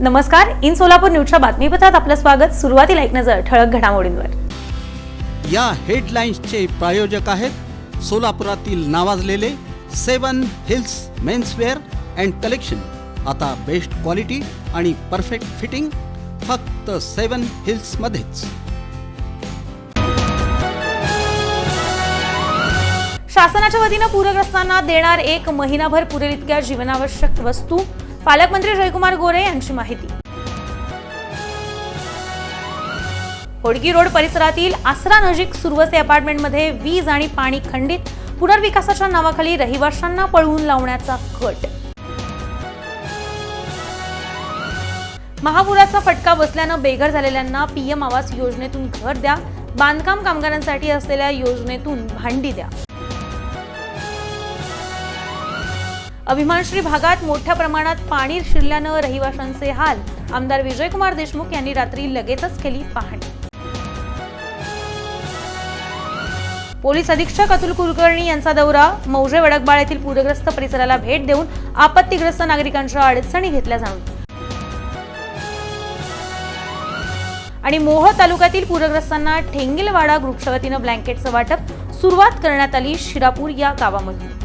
नमस्कार, इन सोलापूर न्यूजच्या बातमीपत्रात आपलं स्वागत। सुरुवातीला एक नजर ठळक घडामोडींवर। या हेडलाईन्सचे प्रायोजक आहेत सोलापुरातील नावाजलेले 7 हिल्स मेन्सवेअर अँड कलेक्शन। आता बेस्ट क्वालिटी आणि परफेक्ट फिटिंग फक्त 7 हिल्स मध्येच। शासनाच्या वतीने पूरग्रस्तांना देणार 1 महिनाभर पुरेल इतक्या जीवनावश्यक वस्तू। पालकमंत्री जयकुमार गोरे यांची माहिती। होडगी रोड परिसरातील आसरा नजीक सुरवसे अपार्टमेंटमध्ये वीज आणि पाणी खंडित। पुनर्विकासाच्या नावाखाली रहिवाशांना पळवून लावण्याचा कट। महापुराचा फटका बसल्यानं बेघर झालेल्यांना पीएम आवास योजनेतून घर द्या। बांधकाम कामगारांसाठी असलेल्या योजनेतून भांडी द्या। अभिमानश्री भागात मोठ्या प्रमाणात पाणी शिरल्यानं रहिवाशांचे हाल। आमदार विजयकुमार देशमुख यांनी रात्री लगेचच केली पाहणी। पोलीस अधीक्षक अतुल कुलकर्णी यांचा दौरा। मौजे वडकबाळ येथील पूरग्रस्त परिसराला भेट देऊन आपत्तीग्रस्त नागरिकांच्या अडचणी घेतल्या जाणून। आणि मोह तालुक्यातील पूरग्रस्तांना ठेंगिलवाडा ग्रुपच्या वतीने ब्लँकेटचं वाटप सुरुवात करण्यात आली। शिरापूर या गावामधून